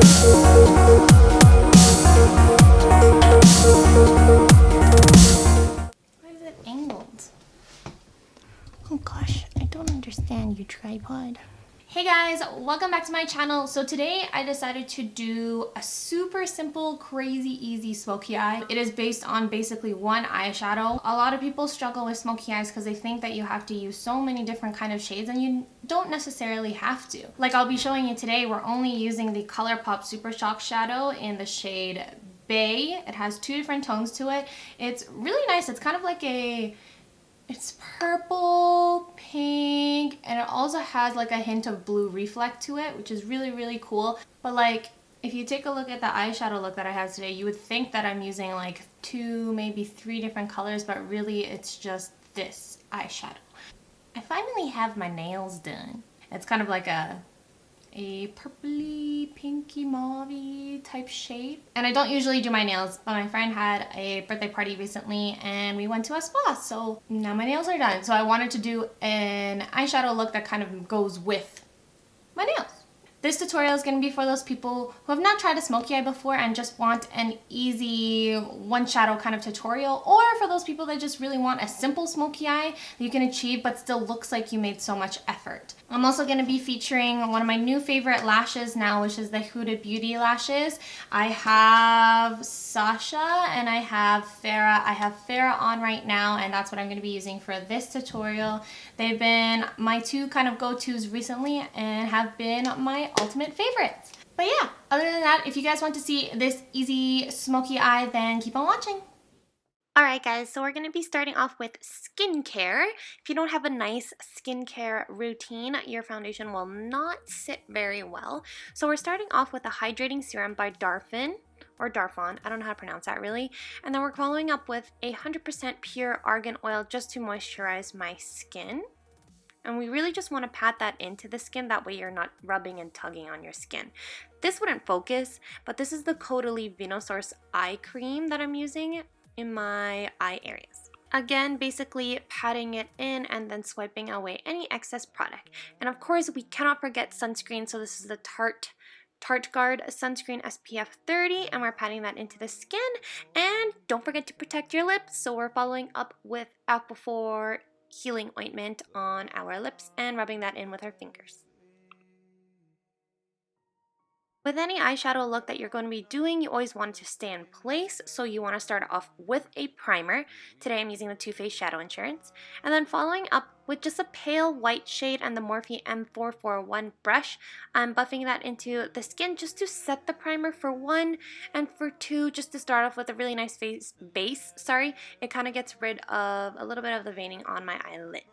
Why is it angled? Oh gosh, I don't understand, you tripod. Hey guys, welcome back to my channel. So today I decided to do a super simple, crazy easy smoky eye. It is based on basically one eyeshadow. A lot of people struggle with smoky eyes because they think that you have to use so many different kind of shades, and you don't necessarily have to. Like I'll be showing you today, we're only using the Colourpop Super Shock Shadow in the shade Bae. It has 2 different tones to it. It's really nice. It's kind of like it's purple, pink, and it also has like a hint of blue reflect to it, which is really, really cool. But like, if you take a look at the eyeshadow look that I have today, you would think that I'm using like 2, maybe 3 different colors, but really it's just this eyeshadow. I finally have my nails done. It's kind of like a purpley, pinky, mauve type shade. And I don't usually do my nails, but my friend had a birthday party recently and we went to a spa, so now my nails are done. So I wanted to do an eyeshadow look that kind of goes with my nails. This tutorial is going to be for those people who have not tried a smoky eye before and just want an easy one shadow kind of tutorial, or for those people that just really want a simple smoky eye that you can achieve but still looks like you made so much effort. I'm also going to be featuring one of my new favorite lashes now, which is the Huda Beauty lashes. I have Sasha and I have Farah. I have Farah on right now, and that's what I'm going to be using for this tutorial. They've been my 2 kind of go-tos recently and have been my ultimate favorites. But yeah, other than that, if you guys want to see this easy smoky eye, then keep on watching. Alright guys, so we're going to be starting off with skincare. If you don't have a nice skincare routine, your foundation will not sit very well. So we're starting off with a hydrating serum by Darphin, or Darphin, I don't know how to pronounce that really. And then we're following up with 100% pure argan oil just to moisturize my skin. And we really just want to pat that into the skin, that way you're not rubbing and tugging on your skin. This wouldn't focus, but this is the Caudalie Vinosource eye cream that I'm using in my eye areas. Again, basically patting it in and then swiping away any excess product. And of course, we cannot forget sunscreen, so this is the tarteguard sunscreen SPF 30, and we're patting that into the skin. And don't forget to protect your lips, so we're following up with aquaphor healing ointment on our lips and rubbing that in with our fingers. With any eyeshadow look that you're going to be doing, you always want it to stay in place, so you want to start off with a primer. Today I'm using the Too Faced Shadow Insurance, and then following up with just a pale white shade and the Morphe M441 brush. I'm buffing that into the skin just to set the primer for 1, and for 2, just to start off with a really nice base. It kind of gets rid of a little bit of the veining on my eyelids.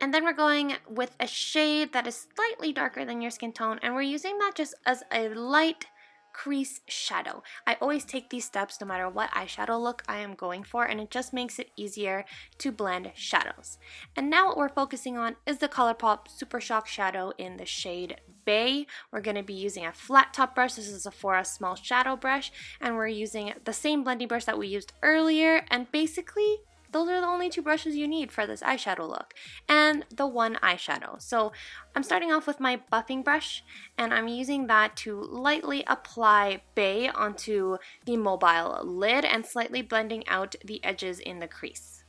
And then we're going with a shade that is slightly darker than your skin tone, and we're using that just as a light crease shadow. I always take these steps no matter what eyeshadow look I am going for, and it just makes it easier to blend shadows. And now what we're focusing on is the Colourpop Super Shock Shadow in the shade Bae. We're going to be using a flat top brush. This is a Sephora small shadow brush, and we're using the same blending brush that we used earlier, and basically those are the only 2 brushes you need for this eyeshadow look, and the one eyeshadow. So I'm starting off with my buffing brush, and I'm using that to lightly apply Bae onto the mobile lid and slightly blending out the edges in the crease.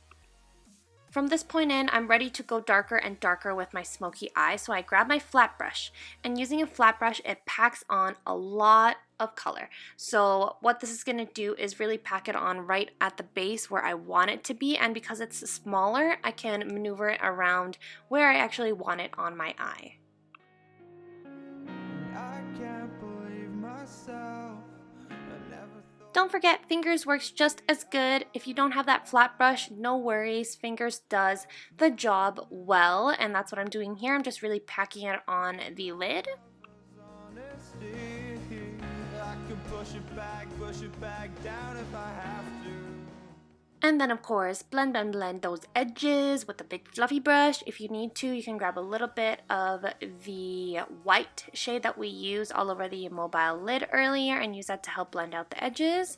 From this point in, I'm ready to go darker and darker with my smoky eye, so I grab my flat brush, and using a flat brush, it packs on a lot of color. So what this is going to do is really pack it on right at the base where I want it to be, and because it's smaller, I can maneuver it around where I actually want it on my eye. I can't believe myself. Don't forget, fingers works just as good. If you don't have that flat brush, no worries. Fingers does the job well, and that's what I'm doing here. I'm just really packing it on the lid. Push it back down if I have to. And then of course, blend those edges with a big fluffy brush. If you need to, you can grab a little bit of the white shade that we used all over the mobile lid earlier and use that to help blend out the edges.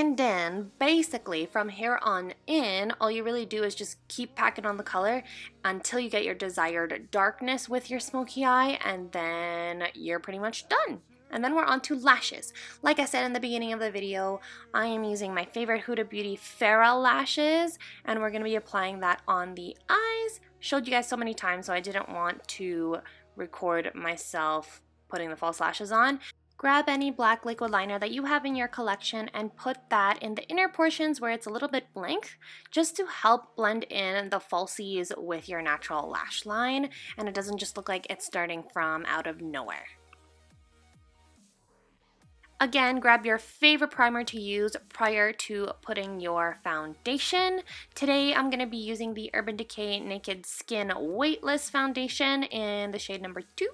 And then basically from here on in, all you really do is just keep packing on the color until you get your desired darkness with your smoky eye, and then you're pretty much done. And then we're on to lashes. Like I said in the beginning of the video, I am using my favorite Huda Beauty Farah lashes, and we're going to be applying that on the eyes. Showed you guys so many times, so I didn't want to record myself putting the false lashes on. Grab any black liquid liner that you have in your collection and put that in the inner portions where it's a little bit blank, just to help blend in the falsies with your natural lash line, and it doesn't just look like it's starting from out of nowhere. Again, grab your favorite primer to use prior to putting your foundation. Today I'm going to be using the Urban Decay Naked Skin Weightless Foundation in the shade number 2,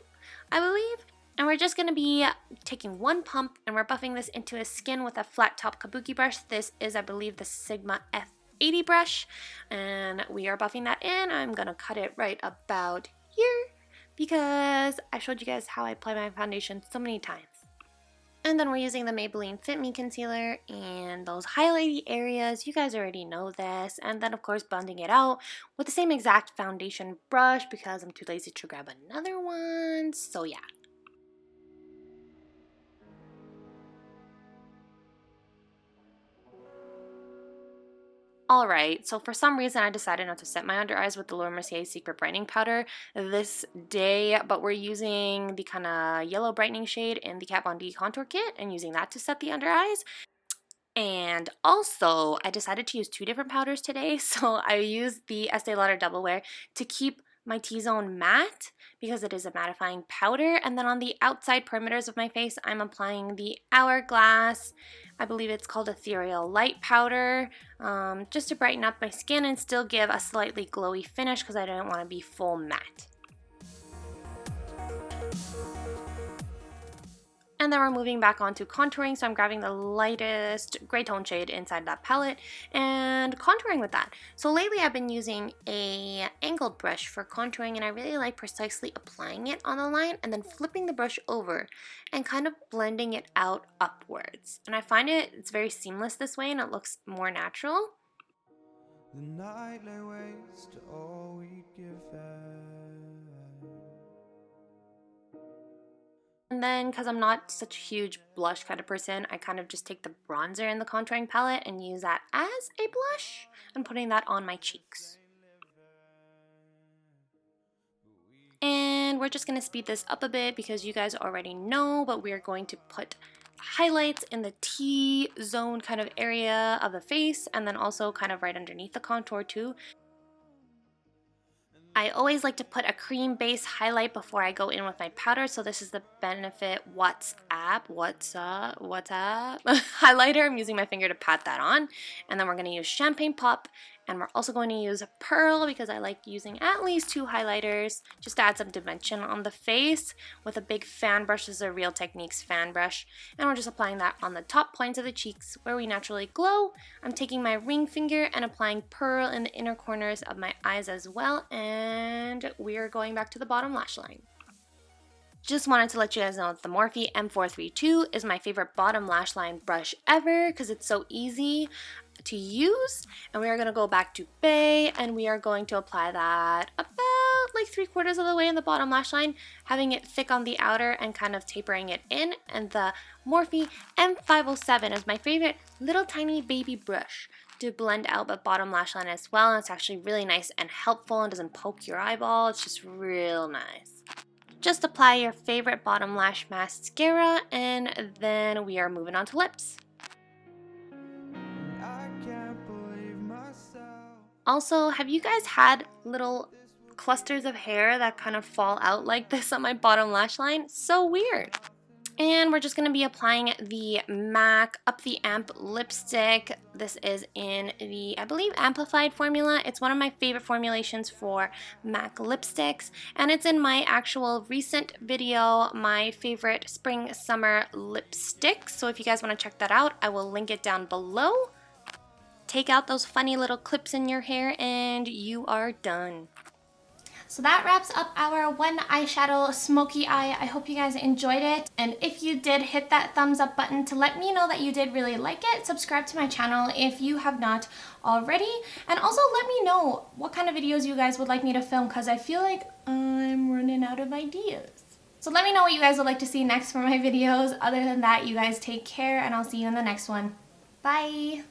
I believe. And we're just going to be taking one pump and we're buffing this into a skin with a flat top kabuki brush. This is, I believe, the Sigma F80 brush. And we are buffing that in. I'm going to cut it right about here because I showed you guys how I apply my foundation so many times. And then we're using the Maybelline Fit Me Concealer and those highlighty areas. You guys already know this. And then, of course, blending it out with the same exact foundation brush because I'm too lazy to grab another one. So, yeah. Alright, so for some reason I decided not to set my under eyes with the Laura Mercier Secret Brightening Powder this day, but we're using the kind of yellow brightening shade in the Kat Von D contour kit and using that to set the under eyes. And also, I decided to use 2 different powders today, so I used the Estee Lauder Double Wear to keep my T-zone matte because it is a mattifying powder, and then on the outside perimeters of my face, I'm applying the Hourglass, I believe it's called Ethereal Light Powder, just to brighten up my skin and still give a slightly glowy finish because I didn't want to be full matte. And then we're moving back on to contouring, so I'm grabbing the lightest gray tone shade inside that palette and contouring with that. So lately I've been using a angled brush for contouring, and I really like precisely applying it on the line and then flipping the brush over and kind of blending it out upwards. And I find it's very seamless this way and it looks more natural. The night lay waste to all we'd give. And then, because I'm not such a huge blush kind of person, I kind of just take the bronzer in the contouring palette and use that as a blush and putting that on my cheeks. And we're just going to speed this up a bit because you guys already know, but we're going to put highlights in the T-zone kind of area of the face and then also kind of right underneath the contour too. I always like to put a cream base highlight before I go in with my powder, so this is the Benefit What's Up highlighter. I'm using my finger to pat that on, and then we're going to use Champagne Pop, and we're also going to use Pearl because I like using at least 2 highlighters just to add some dimension on the face with a big fan brush. This is a Real Techniques fan brush, and we're just applying that on the top points of the cheeks where we naturally glow. I'm taking my ring finger and applying Pearl in the inner corners of my eyes as well, and we are going back to the bottom lash line. Just wanted to let you guys know that the Morphe M432 is my favorite bottom lash line brush ever because it's so easy to use. And we are going to go back to Bae and we are going to apply that about like 3/4 of the way in the bottom lash line, having it thick on the outer and kind of tapering it in. And the Morphe M507 is my favorite little tiny baby brush to blend out the bottom lash line as well. And it's actually really nice and helpful and doesn't poke your eyeball. It's just real nice. Just apply your favorite bottom lash mascara and then we are moving on to lips. Also, have you guys had little clusters of hair that kind of fall out like this on my bottom lash line? So weird. And we're just going to be applying the MAC Up the Amp lipstick. This is in the, I believe, Amplified formula. It's one of my favorite formulations for MAC lipsticks. And it's in my actual recent video, my favorite spring summer lipstick. So if you guys want to check that out, I will link it down below. Take out those funny little clips in your hair and you are done. So that wraps up our one eyeshadow smoky eye. I hope you guys enjoyed it. And if you did, hit that thumbs up button to let me know that you did really like it. Subscribe to my channel if you have not already. And also let me know what kind of videos you guys would like me to film, because I feel like I'm running out of ideas. So let me know what you guys would like to see next for my videos. Other than that, you guys take care and I'll see you in the next one. Bye!